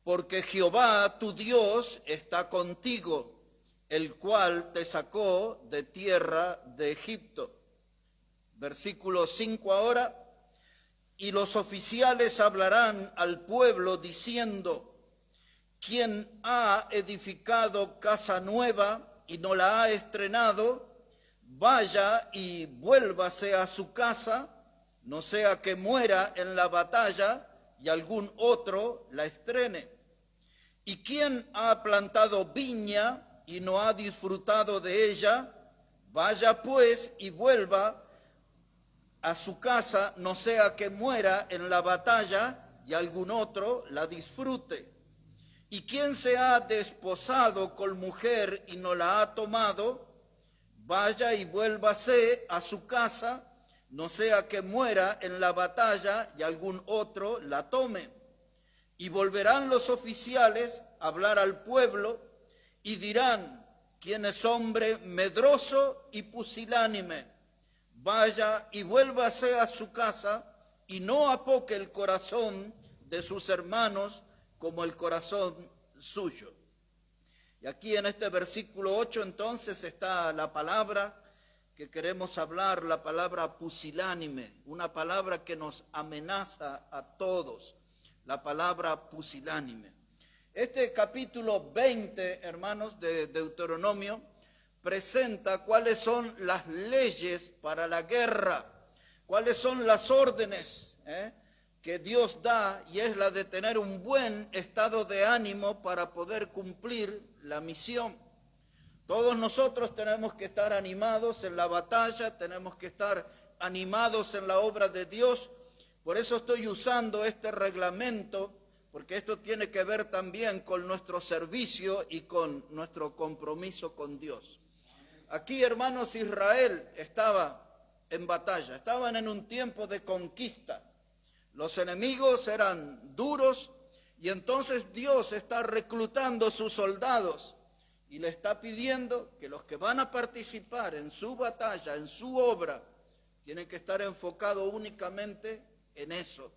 porque Jehová tu Dios está contigo, el cual te sacó de tierra de Egipto. Versículo 5 ahora. Y los oficiales hablarán al pueblo diciendo: quien ha edificado casa nueva y no la ha estrenado, vaya y vuélvase a su casa, no sea que muera en la batalla y algún otro la estrene. Y quien ha plantado viña y no ha disfrutado de ella, vaya pues y vuelva a su casa, no sea que muera en la batalla y algún otro la disfrute. Y quien se ha desposado con mujer y no la ha tomado, vaya y vuélvase a su casa, no sea que muera en la batalla y algún otro la tome. Y volverán los oficiales a hablar al pueblo y dirán: ¿quién es hombre medroso y pusilánime? Vaya y vuélvase a su casa y no apoque el corazón de sus hermanos como el corazón suyo. Y aquí en este versículo 8 entonces está la palabra que queremos hablar, la palabra pusilánime, una palabra que nos amenaza a todos, la palabra pusilánime. Este capítulo 20, hermanos, de Deuteronomio, presenta cuáles son las leyes para la guerra, cuáles son las órdenes que Dios da, y es la de tener un buen estado de ánimo para poder cumplir la misión. Todos nosotros tenemos que estar animados en la batalla, tenemos que estar animados en la obra de Dios. Por eso estoy usando este reglamento, porque esto tiene que ver también con nuestro servicio y con nuestro compromiso con Dios. Aquí, hermanos, Israel estaba en batalla, estaban en un tiempo de conquista. Los enemigos eran duros y entonces Dios está reclutando sus soldados y le está pidiendo que los que van a participar en su batalla, en su obra, tienen que estar enfocados únicamente en eso.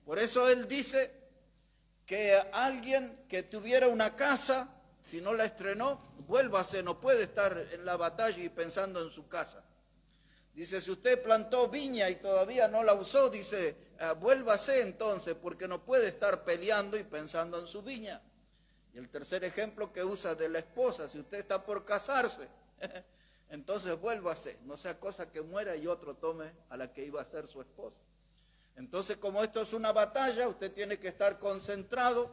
Por eso él dice que alguien que tuviera una casa, si no la estrenó, vuélvase, no puede estar en la batalla y pensando en su casa. Dice, si usted plantó viña y todavía no la usó, dice, vuélvase entonces, porque no puede estar peleando y pensando en su viña. Y el tercer ejemplo que usa de la esposa, si usted está por casarse, entonces vuélvase, no sea cosa que muera y otro tome a la que iba a ser su esposa. Entonces, como esto es una batalla, usted tiene que estar concentrado,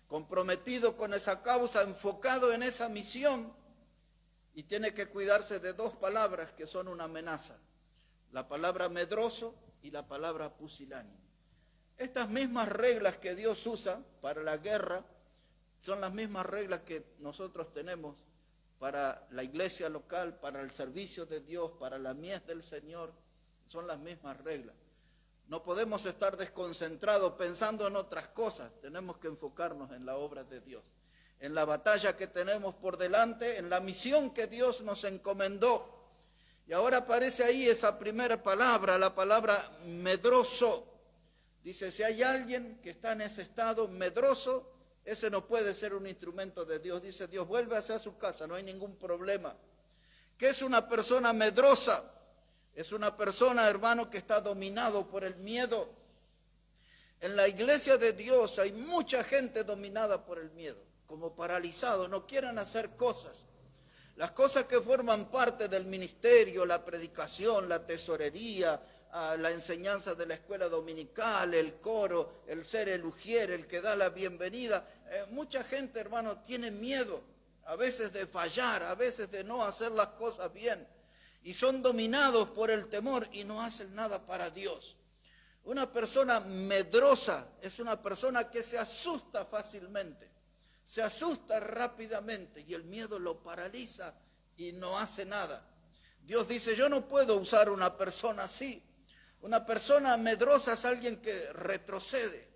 comprometido con esa causa, enfocado en esa misión, y tiene que cuidarse de dos palabras que son una amenaza: la palabra medroso y la palabra pusilánime. Estas mismas reglas que Dios usa para la guerra son las mismas reglas que nosotros tenemos para la iglesia local, para el servicio de Dios, para la mies del Señor. Son las mismas reglas. No podemos estar desconcentrados pensando en otras cosas, tenemos que enfocarnos en la obra de Dios, en la batalla que tenemos por delante, en la misión que Dios nos encomendó. Y ahora aparece ahí esa primera palabra, la palabra medroso. Dice, si hay alguien que está en ese estado medroso, ese no puede ser un instrumento de Dios. Dice Dios, vuelve hacia su casa, no hay ningún problema. ¿Qué es una persona medrosa? Es una persona, hermano, que está dominado por el miedo. En la iglesia de Dios hay mucha gente dominada por el miedo, como paralizados, no quieren hacer cosas. Las cosas que forman parte del ministerio, la predicación, la tesorería, la enseñanza de la escuela dominical, el coro, el ser el ujier, el que da la bienvenida. Mucha gente, hermano, tiene miedo, a veces de fallar, a veces de no hacer las cosas bien. Y son dominados por el temor y no hacen nada para Dios. Una persona medrosa es una persona que se asusta fácilmente, se asusta rápidamente y el miedo lo paraliza y no hace nada. Dios dice, yo no puedo usar una persona así. Una persona medrosa es alguien que retrocede,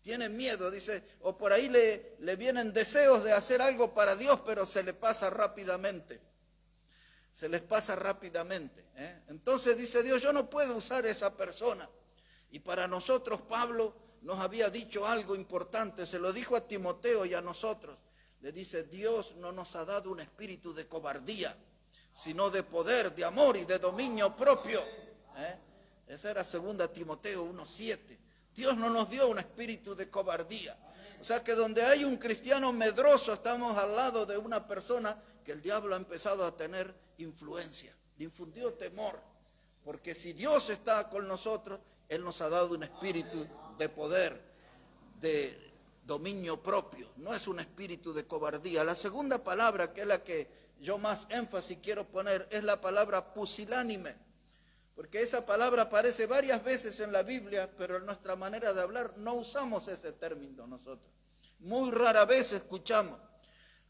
tiene miedo, dice, o por ahí le vienen deseos de hacer algo para Dios, pero se le pasa rápidamente. Se les pasa rápidamente. Entonces dice Dios, yo no puedo usar esa persona. Y para nosotros Pablo nos había dicho algo importante, se lo dijo a Timoteo y a nosotros. Le dice, Dios no nos ha dado un espíritu de cobardía, sino de poder, de amor y de dominio propio. Esa era 2 Timoteo 1:7. Dios no nos dio un espíritu de cobardía. O sea que donde hay un cristiano medroso, estamos al lado de una persona que el diablo ha empezado a tener influencia, le infundió temor. Porque si Dios está con nosotros, Él nos ha dado un espíritu de poder, de dominio propio. No es un espíritu de cobardía. La segunda palabra, que es la que yo más énfasis quiero poner, es la palabra pusilánime. Porque esa palabra aparece varias veces en la Biblia, pero en nuestra manera de hablar no usamos ese término nosotros. Muy rara vez escuchamos.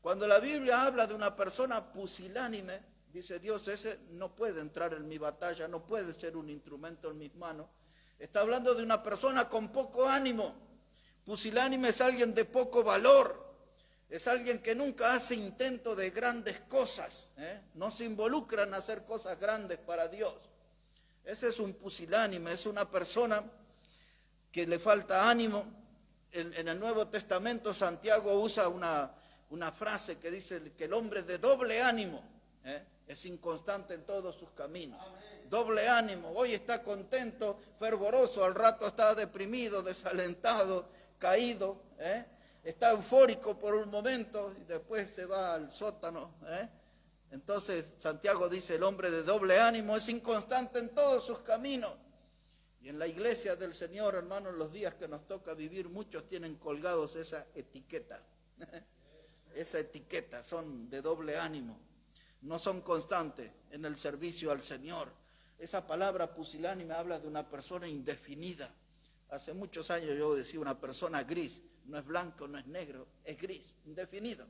Cuando la Biblia habla de una persona pusilánime, dice Dios, ese no puede entrar en mi batalla, no puede ser un instrumento en mis manos. Está hablando de una persona con poco ánimo. Pusilánime es alguien de poco valor. Es alguien que nunca hace intento de grandes cosas. No se involucra en hacer cosas grandes para Dios. Ese es un pusilánime, es una persona que le falta ánimo. En el Nuevo Testamento Santiago usa una frase que dice que el hombre de doble ánimo es inconstante en todos sus caminos. Doble ánimo, hoy está contento, fervoroso, al rato está deprimido, desalentado, caído, está eufórico por un momento y después se va al sótano. Entonces Santiago dice, el hombre de doble ánimo es inconstante en todos sus caminos. Y en la iglesia del Señor, hermanos, los días que nos toca vivir, muchos tienen colgados esa etiqueta. Esa etiqueta, son de doble ánimo. No son constantes en el servicio al Señor. Esa palabra pusilánime habla de una persona indefinida. Hace muchos años yo decía una persona gris. No es blanco, no es negro, es gris, indefinido.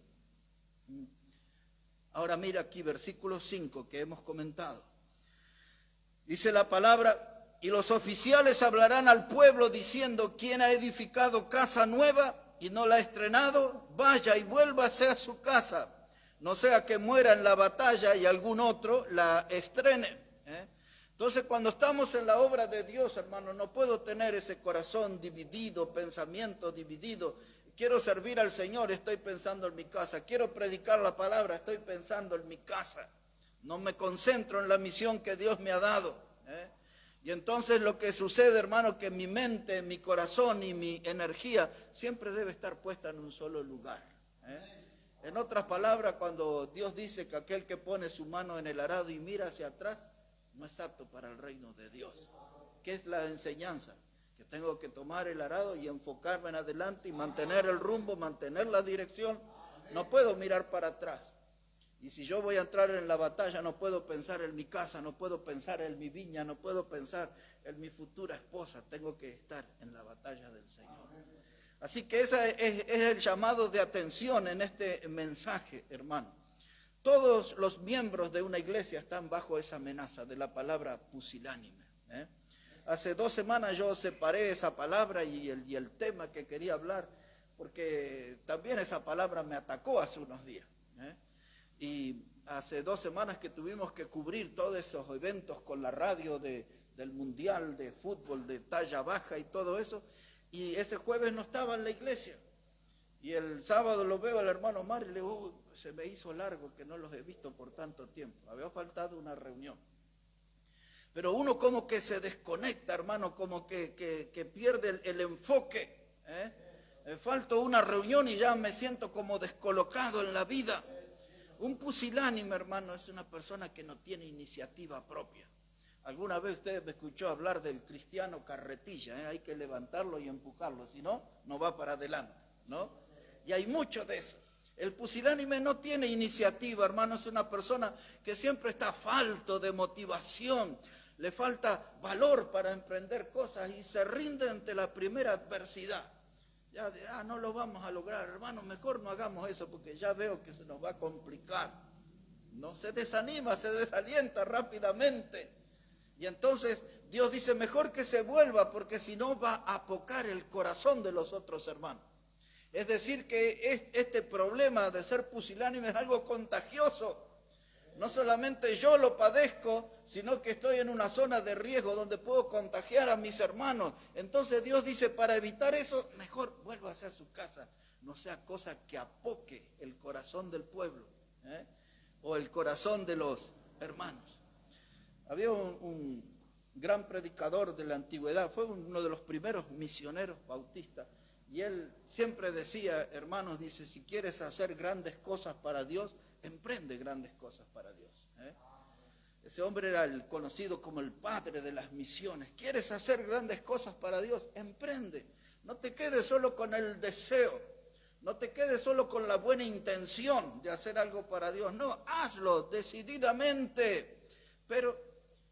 Ahora mira aquí versículo 5 que hemos comentado. Dice la palabra, y los oficiales hablarán al pueblo diciendo, ¿quién ha edificado casa nueva y no la ha estrenado? Vaya y vuélvase a su casa, no sea que muera en la batalla y algún otro la estrene. Entonces cuando estamos en la obra de Dios, hermano, no puedo tener ese corazón dividido, pensamiento dividido. Quiero servir al Señor, estoy pensando en mi casa. Quiero predicar la palabra, estoy pensando en mi casa. No me concentro en la misión que Dios me ha dado. Y entonces lo que sucede, hermano, que mi mente, mi corazón y mi energía siempre debe estar puesta en un solo lugar. En otras palabras, cuando Dios dice que aquel que pone su mano en el arado y mira hacia atrás, no es apto para el reino de Dios. ¿Qué es la enseñanza? Que tengo que tomar el arado y enfocarme en adelante y mantener el rumbo, mantener la dirección. No puedo mirar para atrás. Y si yo voy a entrar en la batalla, no puedo pensar en mi casa, no puedo pensar en mi viña, no puedo pensar en mi futura esposa. Tengo que estar en la batalla del Señor. Así que ese es el llamado de atención en este mensaje, hermano. Todos los miembros de una iglesia están bajo esa amenaza de la palabra pusilánime. Hace 2 semanas yo separé esa palabra y el tema que quería hablar, porque también esa palabra me atacó hace unos días. Y hace 2 semanas que tuvimos que cubrir todos esos eventos con la radio del Mundial de Fútbol de talla baja y todo eso, y ese jueves no estaba en la iglesia. Y el sábado lo veo al hermano Omar y le digo, se me hizo largo que no los he visto por tanto tiempo. Había faltado una reunión. Pero uno como que se desconecta, hermano, como que pierde el enfoque. Me falta una reunión y ya me siento como descolocado en la vida. Un pusilánime, hermano, es una persona que no tiene iniciativa propia. Alguna vez usted me escuchó hablar del cristiano carretilla, hay que levantarlo y empujarlo, si no, no va para adelante, ¿no? Y hay mucho de eso. El pusilánime no tiene iniciativa, hermano, es una persona que siempre está falto de motivación, le falta valor para emprender cosas y se rinde ante la primera adversidad. Ya no lo vamos a lograr, hermano, mejor no hagamos eso porque ya veo que se nos va a complicar. No se desanima, se desalienta rápidamente. Y entonces Dios dice, mejor que se vuelva porque si no va a apocar el corazón de los otros hermanos. Es decir que este problema de ser pusilánime es algo contagioso. No solamente yo lo padezco, sino que estoy en una zona de riesgo donde puedo contagiar a mis hermanos. Entonces Dios dice, para evitar eso, mejor vuélvase a su casa. No sea cosa que apoque el corazón del pueblo, o el corazón de los hermanos. Había un gran predicador de la antigüedad, fue uno de los primeros misioneros bautistas, y él siempre decía, hermanos, dice, si quieres hacer grandes cosas para Dios, emprende grandes cosas para Dios. Ese hombre era el conocido como el padre de las misiones. ¿Quieres hacer grandes cosas para Dios? Emprende. No te quedes solo con el deseo, no te quedes solo con la buena intención de hacer algo para Dios. No, hazlo decididamente. Pero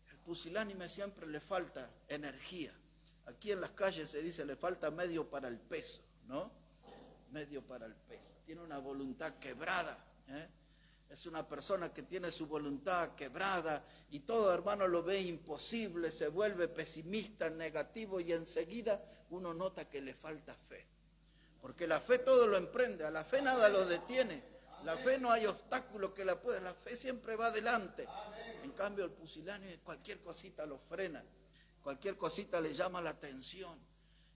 el pusilánime siempre le falta energía. Aquí en las calles se dice, le falta medio para el peso, ¿no? Medio para el peso. Tiene una voluntad quebrada, Es una persona que tiene su voluntad quebrada y todo, hermano, lo ve imposible, se vuelve pesimista, negativo, y enseguida uno nota que le falta fe. Porque la fe todo lo emprende, a la fe nada lo detiene. La fe no hay obstáculo que la pueda, la fe siempre va adelante. En cambio el pusilánime cualquier cosita lo frena, cualquier cosita le llama la atención,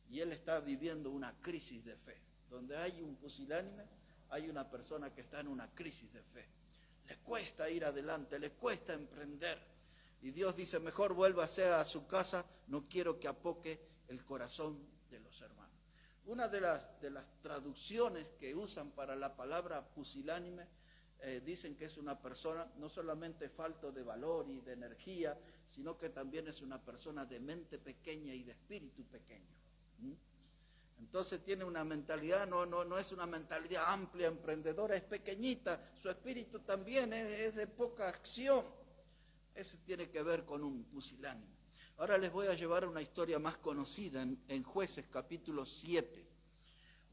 y él está viviendo una crisis de fe. Donde hay un pusilánime, hay una persona que está en una crisis de fe. Le cuesta ir adelante, le cuesta emprender. Y Dios dice, mejor vuélvase a su casa, no quiero que apoque el corazón de los hermanos. Una de las traducciones que usan para la palabra pusilánime, dicen que es una persona no solamente falto de valor y de energía, sino que también es una persona de mente pequeña y de espíritu pequeño. Entonces tiene una mentalidad, no es una mentalidad amplia, emprendedora, es pequeñita, su espíritu también es de poca acción. Ese tiene que ver con un pusilánime. Ahora les voy a llevar a una historia más conocida en Jueces capítulo 7.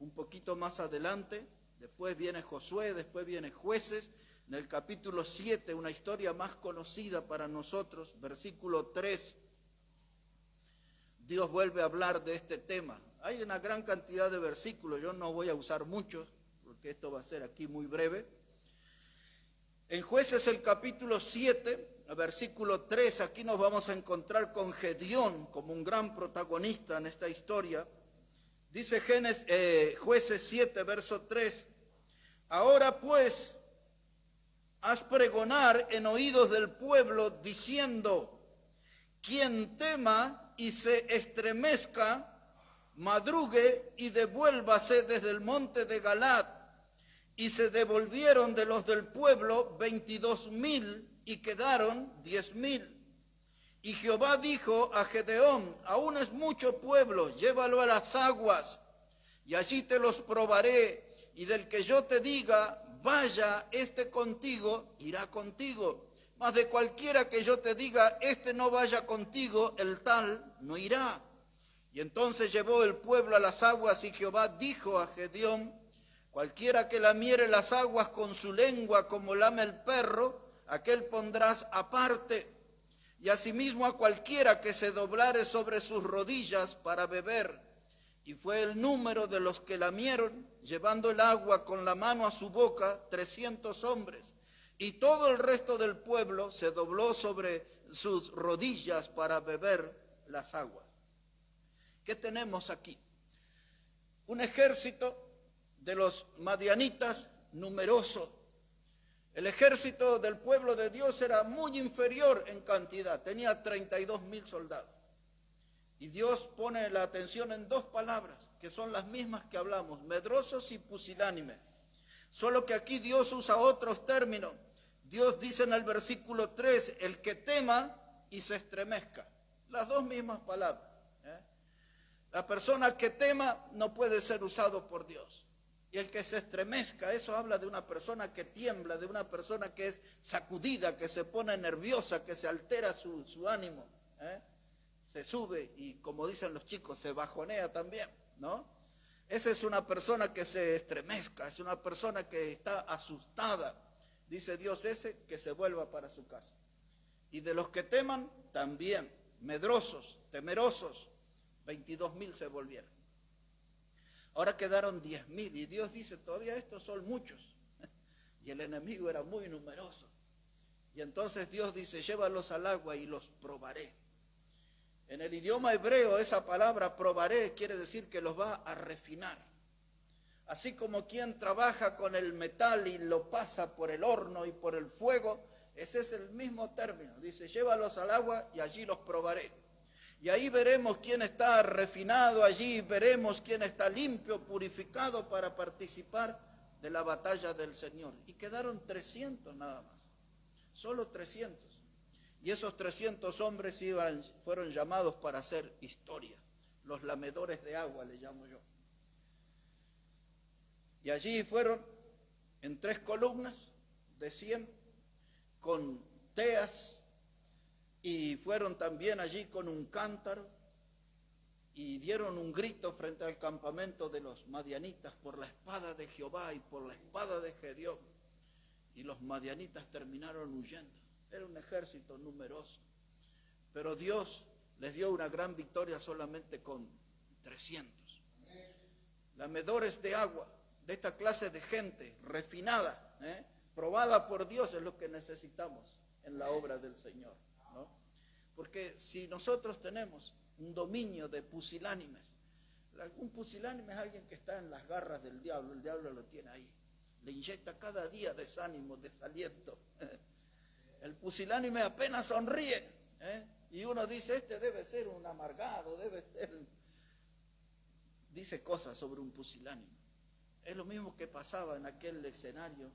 Un poquito más adelante, después viene Josué, después viene Jueces. En el capítulo 7, una historia más conocida para nosotros, versículo 3. Dios vuelve a hablar de este tema. Hay una gran cantidad de versículos, yo no voy a usar muchos, porque esto va a ser aquí muy breve. En Jueces el capítulo 7, versículo 3, aquí nos vamos a encontrar con Gedeón como un gran protagonista en esta historia. Dice Jueces 7, verso 3, ahora pues, haz pregonar en oídos del pueblo, diciendo, quien tema y se estremezca, madrugue y devuélvase desde el monte de Galaad. Y se devolvieron de los del pueblo 22,000 y quedaron 10,000. Y Jehová dijo a Gedeón, aún es mucho pueblo, llévalo a las aguas, y allí te los probaré, y del que yo te diga, vaya este contigo, irá contigo. Mas de cualquiera que yo te diga, este no vaya contigo, el tal no irá. Y entonces llevó el pueblo a las aguas, y Jehová dijo a Gedeón, cualquiera que lamiere las aguas con su lengua como lame el perro, aquel pondrás aparte. Y asimismo a cualquiera que se doblare sobre sus rodillas para beber. Y fue el número de los que lamieron, llevando el agua con la mano a su boca, 300 hombres. Y todo el resto del pueblo se dobló sobre sus rodillas para beber las aguas. ¿Qué tenemos aquí? Un ejército de los madianitas numeroso. El ejército del pueblo de Dios era muy inferior en cantidad, tenía 32,000 soldados. Y Dios pone la atención en dos palabras, que son las mismas que hablamos, medrosos y pusilánime. Solo que aquí Dios usa otros términos. Dios dice en el versículo 3, el que tema y se estremezca. Las dos mismas palabras. La persona que tema no puede ser usado por Dios. Y el que se estremezca, eso habla de una persona que tiembla, de una persona que es sacudida, que se pone nerviosa, que se altera su ánimo. Se sube y, como dicen los chicos, se bajonea también, ¿no? Esa es una persona que se estremezca, es una persona que está asustada. Dice Dios ese que se vuelva para su casa. Y de los que teman, también, medrosos, temerosos, 22,000 se volvieron. Ahora quedaron 10,000 y Dios dice, todavía estos son muchos. Y el enemigo era muy numeroso. Y entonces Dios dice, llévalos al agua y los probaré. En el idioma hebreo esa palabra probaré quiere decir que los va a refinar. Así como quien trabaja con el metal y lo pasa por el horno y por el fuego, ese es el mismo término. Dice, llévalos al agua y allí los probaré. Y ahí veremos quién está refinado, allí veremos quién está limpio, purificado para participar de la batalla del Señor. Y quedaron 300 nada más, solo 300. Y esos 300 hombres fueron llamados para hacer historia. Los lamedores de agua, le llamo yo. Y allí fueron en 3 columnas de 100, con teas, y fueron también allí con un cántaro, y dieron un grito frente al campamento de los madianitas por la espada de Jehová y por la espada de Gedeón. Y los madianitas terminaron huyendo. Era un ejército numeroso, pero Dios les dio una gran victoria solamente con 300. Lamedores de agua, de esta clase de gente refinada, probada por Dios, es lo que necesitamos en la obra del Señor, ¿no? Porque si nosotros tenemos un dominio de pusilánimes, un pusilánime es alguien que está en las garras del diablo, el diablo lo tiene ahí, le inyecta cada día desánimo, desaliento. El pusilánime apenas sonríe, y uno dice, este debe ser un amargado, dice cosas sobre un pusilánime. Es lo mismo que pasaba en aquel escenario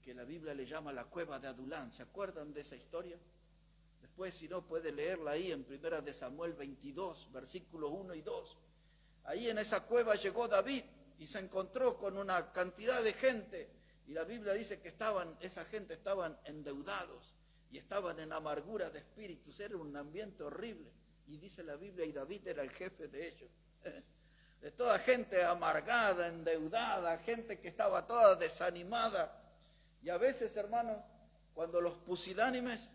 que la Biblia le llama la cueva de Adulán. ¿Se acuerdan de esa historia? Después, si no, puede leerla ahí en 1 de Samuel 22, versículos 1 y 2. Ahí en esa cueva llegó David y se encontró con una cantidad de gente. Y la Biblia dice que esa gente estaban endeudados y estaban en amargura de espíritus. Era un ambiente horrible. Y dice la Biblia, y David era el jefe de ellos. De toda gente amargada, endeudada, gente que estaba toda desanimada. Y a veces, hermanos, cuando los pusilánimes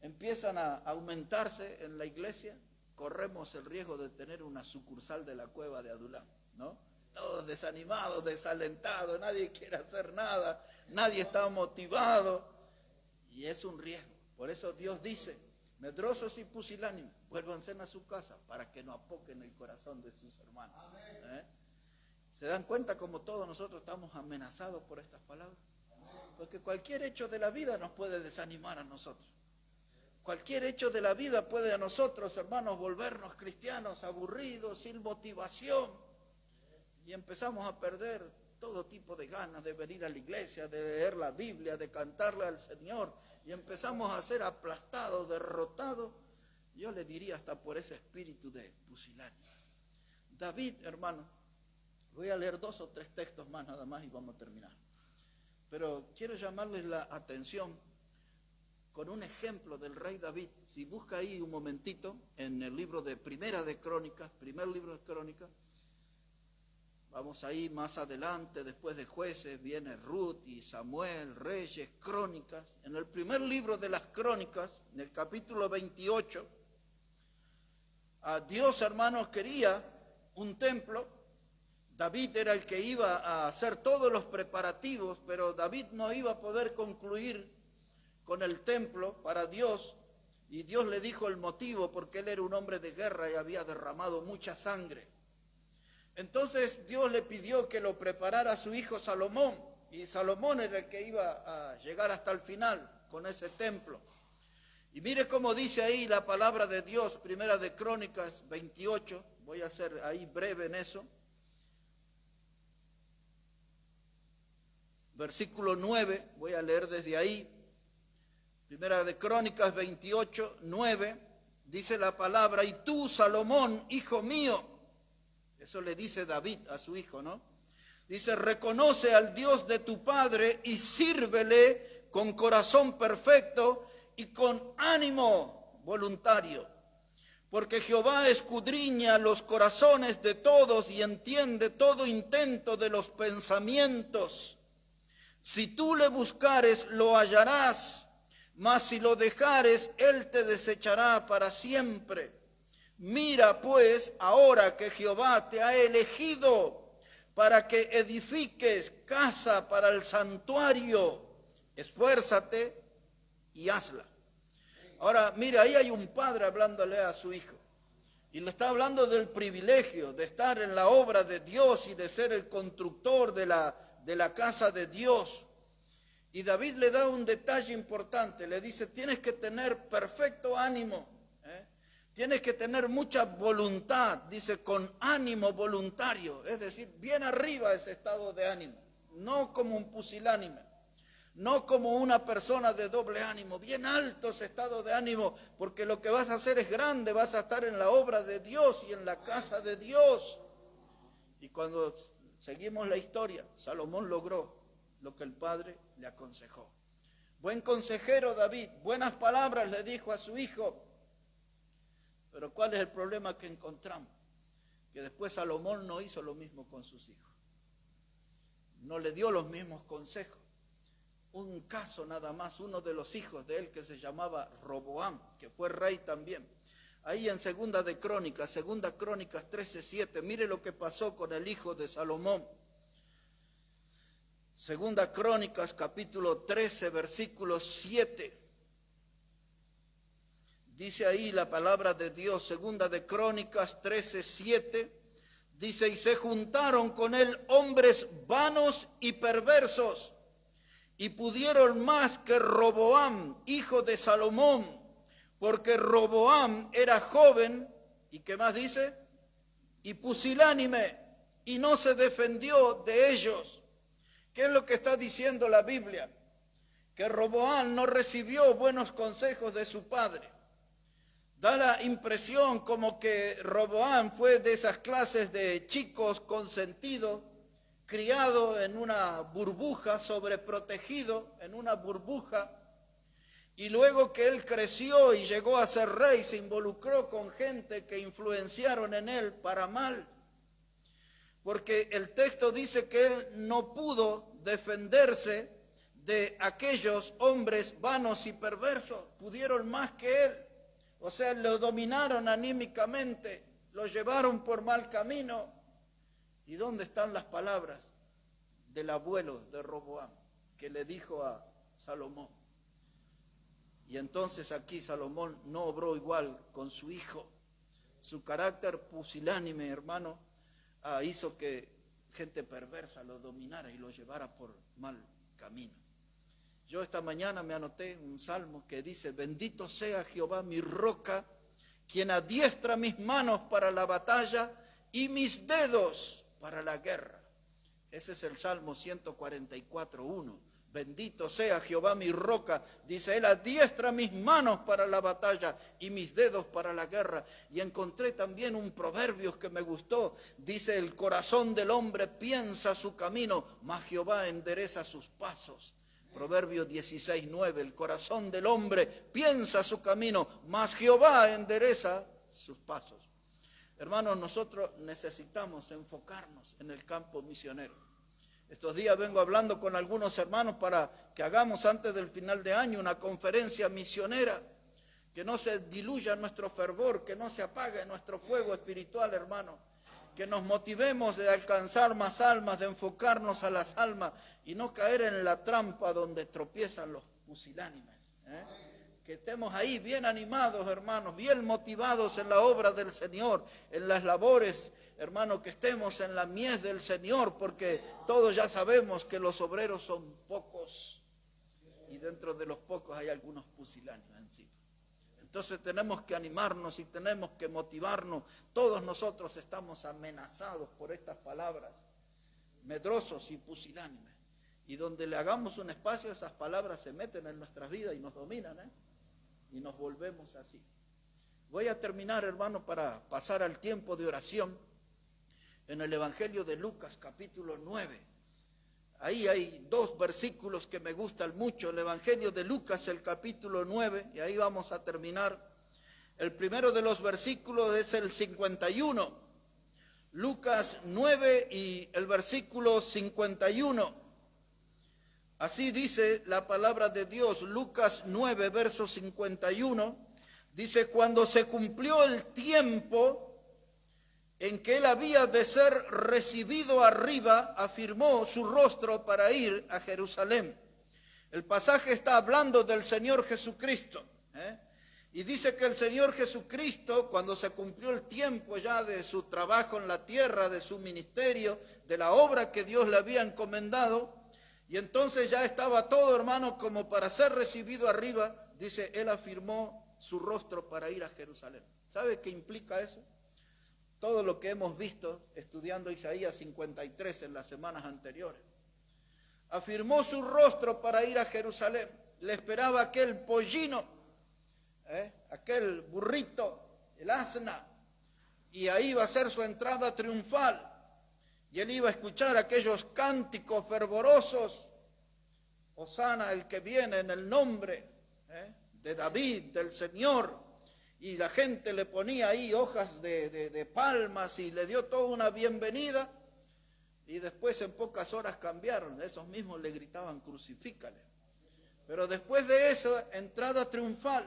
empiezan a aumentarse en la iglesia, corremos el riesgo de tener una sucursal de la cueva de Adulán, ¿no? Todos desanimados, desalentados, nadie quiere hacer nada, nadie está motivado, y es un riesgo. Por eso Dios dice, medrosos y pusilánimes, vuélvanse a su casa para que no apoquen el corazón de sus hermanos. ¿Se dan cuenta cómo todos nosotros estamos amenazados por estas palabras? Porque cualquier hecho de la vida nos puede desanimar a nosotros. Cualquier hecho de la vida puede a nosotros, hermanos, volvernos cristianos aburridos, sin motivación. Y empezamos a perder todo tipo de ganas de venir a la iglesia, de leer la Biblia, de cantarle al Señor. Y empezamos a ser aplastados, derrotados. Yo le diría hasta por ese espíritu de pusilánime. David, hermano, voy a leer 2 o 3 textos más nada más y vamos a terminar. Pero quiero llamarles la atención con un ejemplo del rey David. Si busca ahí un momentito, en el libro de Primera de Crónicas, primer libro de Crónicas, vamos ahí más adelante, después de Jueces, viene Ruth y Samuel, Reyes, Crónicas. En el primer libro de las Crónicas, en el capítulo 28, Dios, hermanos, quería un templo. David era el que iba a hacer todos los preparativos, pero David no iba a poder concluir con el templo para Dios, y Dios le dijo el motivo, porque él era un hombre de guerra y había derramado mucha sangre. Entonces Dios le pidió que lo preparara a su hijo Salomón, y Salomón era el que iba a llegar hasta el final con ese templo. Y mire cómo dice ahí la palabra de Dios, Primera de Crónicas 28, voy a ser ahí breve en eso. Versículo 9, voy a leer desde ahí. Primera de Crónicas 28, 9, dice la palabra, y tú, Salomón, hijo mío, eso le dice David a su hijo, ¿no? Dice, reconoce al Dios de tu padre y sírvele con corazón perfecto y con ánimo voluntario. Porque Jehová escudriña los corazones de todos y entiende todo intento de los pensamientos. Si tú le buscares, lo hallarás, mas si lo dejares, él te desechará para siempre. Mira pues ahora que Jehová te ha elegido para que edifiques casa para el santuario. Esfuérzate y hazla. Ahora, mire, ahí hay un padre hablándole a su hijo. Y le está hablando del privilegio de estar en la obra de Dios y de ser el constructor de la casa de Dios. Y David le da un detalle importante, le dice, tienes que tener perfecto ánimo, tienes que tener mucha voluntad, dice, con ánimo voluntario, es decir, bien arriba ese estado de ánimo, no como un pusilánime, no como una persona de doble ánimo, bien alto ese estado de ánimo, porque lo que vas a hacer es grande, vas a estar en la obra de Dios y en la casa de Dios. Y cuando seguimos la historia, Salomón logró lo que el padre le aconsejó. Buen consejero David, buenas palabras le dijo a su hijo. Pero ¿cuál es el problema que encontramos? Que después Salomón no hizo lo mismo con sus hijos. No le dio los mismos consejos. Un caso nada más, uno de los hijos de él que se llamaba Roboam, que fue rey también. Ahí en Segunda Crónicas 13:7, mire lo que pasó con el hijo de Salomón. Segunda Crónicas, capítulo 13, versículo 7. Dice ahí la palabra de Dios, Segunda de Crónicas 13, 7. Dice, y se juntaron con él hombres vanos y perversos, y pudieron más que Roboam, hijo de Salomón, porque Roboam era joven, ¿y qué más dice? Y pusilánime, y no se defendió de ellos. ¿Qué es lo que está diciendo la Biblia? Que Roboam no recibió buenos consejos de su padre. Da la impresión como que Roboam fue de esas clases de chicos consentidos, criado en una burbuja, sobreprotegido en una burbuja, y luego que él creció y llegó a ser rey, se involucró con gente que influenciaron en él para mal. Porque el texto dice que él no pudo defenderse de aquellos hombres vanos y perversos, pudieron más que él, o sea, lo dominaron anímicamente, lo llevaron por mal camino. ¿Y dónde están las palabras del abuelo de Roboam que le dijo a Salomón? Y entonces aquí Salomón no obró igual con su hijo, su carácter pusilánime, hermano, hizo que gente perversa lo dominara y lo llevara por mal camino. Yo esta mañana me anoté un salmo que dice, bendito sea Jehová mi roca, quien adiestra mis manos para la batalla y mis dedos para la guerra. Ese es el Salmo 144:1. Bendito sea Jehová mi roca, dice él, adiestra mis manos para la batalla y mis dedos para la guerra. Y encontré también un proverbio que me gustó, dice, el corazón del hombre piensa su camino, mas Jehová endereza sus pasos. Proverbio 16:9, el corazón del hombre piensa su camino, mas Jehová endereza sus pasos. Hermanos, nosotros necesitamos enfocarnos en el campo misionero. Estos días vengo hablando con algunos hermanos para que hagamos antes del final de año una conferencia misionera, que no se diluya nuestro fervor, que no se apague nuestro fuego espiritual, hermano, que nos motivemos de alcanzar más almas, de enfocarnos a las almas y no caer en la trampa donde tropiezan los pusilánimes. Que estemos ahí bien animados, hermanos, bien motivados en la obra del Señor, en las labores, hermanos, que estemos en la mies del Señor, porque todos ya sabemos que los obreros son pocos y dentro de los pocos hay algunos pusilánimes encima. Entonces tenemos que animarnos y tenemos que motivarnos. Todos nosotros estamos amenazados por estas palabras, medrosos y pusilánimes. Y donde le hagamos un espacio, esas palabras se meten en nuestras vidas y nos dominan, y nos volvemos así. Voy a terminar, hermano, para pasar al tiempo de oración en el Evangelio de Lucas, capítulo 9. Ahí hay dos versículos que me gustan mucho. El Evangelio de Lucas, el capítulo 9, y ahí vamos a terminar. El primero de los versículos es el 51. Lucas 9 y el versículo 51. Así dice la palabra de Dios, Lucas 9, verso 51, dice, cuando se cumplió el tiempo en que él había de ser recibido arriba, afirmó su rostro para ir a Jerusalén. El pasaje está hablando del Señor Jesucristo, ¿eh? Y dice que el Señor Jesucristo, cuando se cumplió el tiempo ya de su trabajo en la tierra, de su ministerio, de la obra que Dios le había encomendado, y entonces ya estaba todo, hermano, como para ser recibido arriba, dice, Él afirmó su rostro para ir a Jerusalén. ¿Sabe qué implica eso? Todo lo que hemos visto estudiando Isaías 53 en las semanas anteriores. Afirmó su rostro para ir a Jerusalén. Le esperaba aquel pollino, aquel burrito, el asna, y ahí iba a ser su entrada triunfal. Y él iba a escuchar aquellos cánticos fervorosos, Hosana el que viene en el nombre de David, del Señor, y la gente le ponía ahí hojas de palmas y le dio toda una bienvenida, y después en pocas horas cambiaron, esos mismos le gritaban crucifícale. Pero después de eso, entrada triunfal,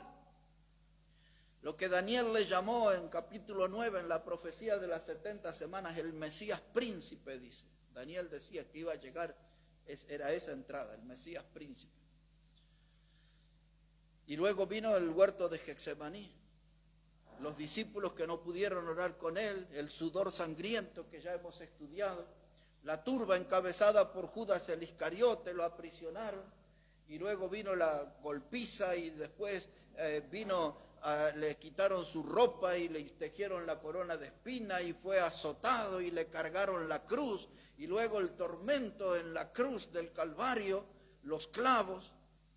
lo que Daniel le llamó en capítulo 9, en la profecía de las 70 semanas, el Mesías príncipe, dice. Daniel decía que iba a llegar, era esa entrada, el Mesías príncipe. Y luego vino el huerto de Getsemaní, los discípulos que no pudieron orar con él, el sudor sangriento que ya hemos estudiado, la turba encabezada por Judas el Iscariote, lo aprisionaron, y luego vino la golpiza y después le quitaron su ropa y le tejieron la corona de espina y fue azotado y le cargaron la cruz, y luego el tormento en la cruz del Calvario, los clavos,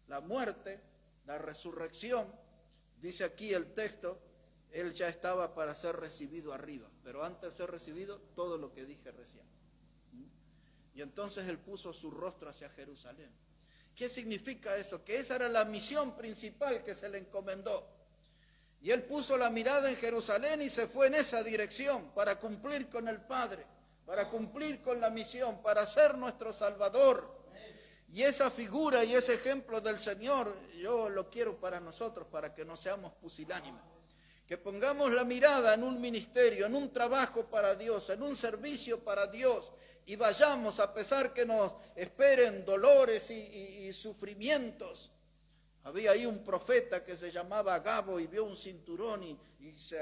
la muerte, la resurrección. Dice aquí el texto, él ya estaba para ser recibido arriba, pero antes de ser recibido, todo lo que dije recién. Y entonces él puso su rostro hacia Jerusalén. ¿Qué significa eso? Que esa era la misión principal que se le encomendó. Y él puso la mirada en Jerusalén y se fue en esa dirección para cumplir con el Padre, para cumplir con la misión, para ser nuestro Salvador. Y esa figura y ese ejemplo del Señor, yo lo quiero para nosotros, para que no seamos pusilánimes. Que pongamos la mirada en un ministerio, en un trabajo para Dios, en un servicio para Dios, y vayamos a pesar que nos esperen dolores y sufrimientos. Había ahí un profeta que se llamaba Agabo y vio un cinturón y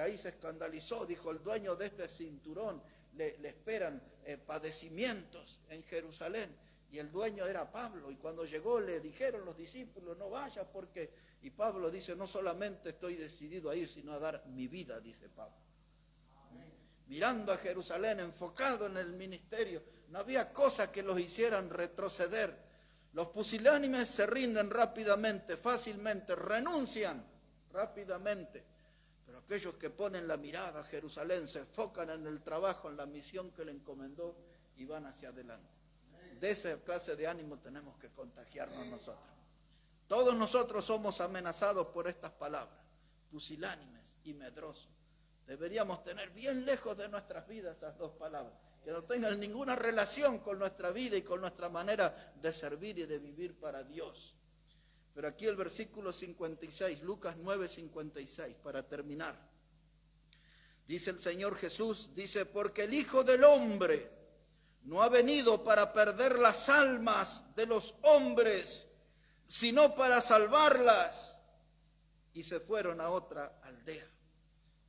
ahí se escandalizó, dijo, el dueño de este cinturón le esperan padecimientos en Jerusalén. Y el dueño era Pablo, y cuando llegó le dijeron los discípulos, no vayas porque... Y Pablo dice, no solamente estoy decidido a ir, sino a dar mi vida, dice Pablo. Mirando a Jerusalén, enfocado en el ministerio, no había cosa que los hicieran retroceder. Los pusilánimes se rinden rápidamente, fácilmente, renuncian rápidamente. Pero aquellos que ponen la mirada a Jerusalén, se enfocan en el trabajo, en la misión que le encomendó y van hacia adelante. De esa clase de ánimo tenemos que contagiarnos nosotros. Todos nosotros somos amenazados por estas palabras, pusilánimes y medrosos. Deberíamos tener bien lejos de nuestras vidas esas dos palabras, que no tengan ninguna relación con nuestra vida y con nuestra manera de servir y de vivir para Dios. Pero aquí el versículo 56, Lucas 9:56, para terminar. Dice el Señor Jesús, dice, porque el Hijo del Hombre no ha venido para perder las almas de los hombres, sino para salvarlas. Y se fueron a otra aldea.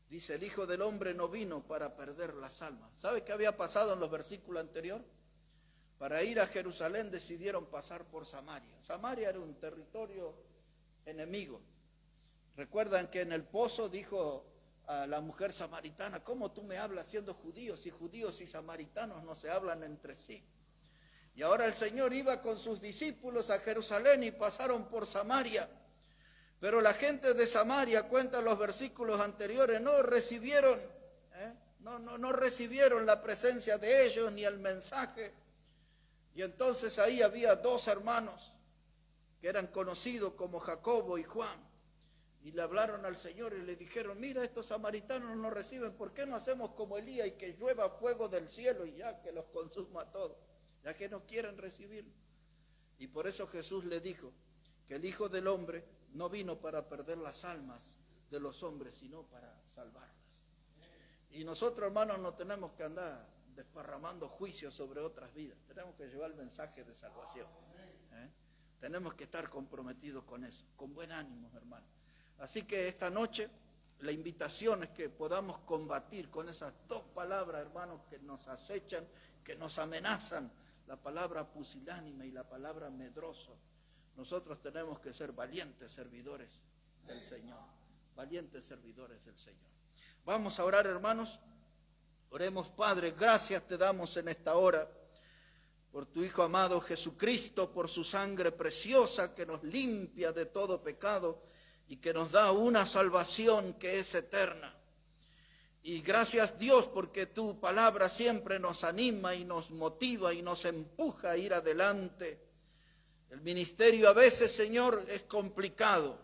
Dice, el Hijo del Hombre no vino para perder las almas. ¿Sabe qué había pasado en los versículos anteriores? Para ir a Jerusalén decidieron pasar por Samaria. Samaria era un territorio enemigo. Recuerdan que en el pozo dijo a la mujer samaritana, ¿cómo tú me hablas siendo judíos? Si judíos y samaritanos no se hablan entre sí. Y ahora el Señor iba con sus discípulos a Jerusalén y pasaron por Samaria. Pero la gente de Samaria, cuentan los versículos anteriores, no recibieron la presencia de ellos ni el mensaje. Y entonces ahí había dos hermanos que eran conocidos como Jacobo y Juan. Y le hablaron al Señor y le dijeron, mira, estos samaritanos no nos reciben, ¿por qué no hacemos como Elías y que llueva fuego del cielo y ya que los consuma todos? Ya que no quieren recibirlo. Y por eso Jesús le dijo que el Hijo del Hombre no vino para perder las almas de los hombres, sino para salvarlas. Y nosotros, hermanos, no tenemos que andar desparramando juicios sobre otras vidas. Tenemos que llevar el mensaje de salvación. Tenemos que estar comprometidos con eso, con buen ánimo, hermano. Así que esta noche la invitación es que podamos combatir con esas dos palabras, hermanos, que nos acechan, que nos amenazan, la palabra pusilánime y la palabra medroso. Nosotros tenemos que ser valientes servidores del Señor, valientes servidores del Señor. Vamos a orar, hermanos. Oremos, Padre, gracias te damos en esta hora por tu Hijo amado Jesucristo, por su sangre preciosa que nos limpia de todo pecado y que nos da una salvación que es eterna. Y gracias, Dios, porque tu palabra siempre nos anima y nos motiva y nos empuja a ir adelante. El ministerio a veces, Señor, es complicado.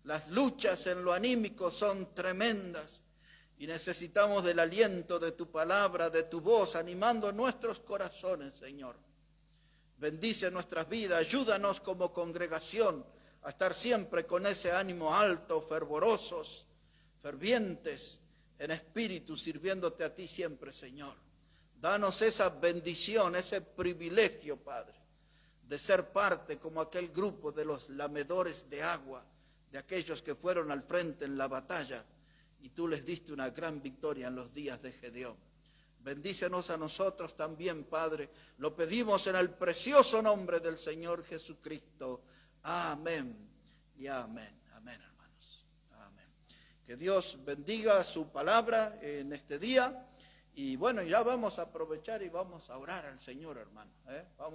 Las luchas en lo anímico son tremendas y necesitamos del aliento de tu palabra, de tu voz, animando nuestros corazones, Señor. Bendice nuestras vidas, ayúdanos como congregación a estar siempre con ese ánimo alto, fervorosos, fervientes en espíritu, sirviéndote a ti siempre, Señor. Danos esa bendición, ese privilegio, Padre, de ser parte como aquel grupo de los lamedores de agua, de aquellos que fueron al frente en la batalla, y tú les diste una gran victoria en los días de Gedeón. Bendícenos a nosotros también, Padre. Lo pedimos en el precioso nombre del Señor Jesucristo. Amén y amén. Amén, hermanos. Amén. Que Dios bendiga su palabra en este día. Y bueno, ya vamos a aprovechar y vamos a orar al Señor, hermano. Vamos.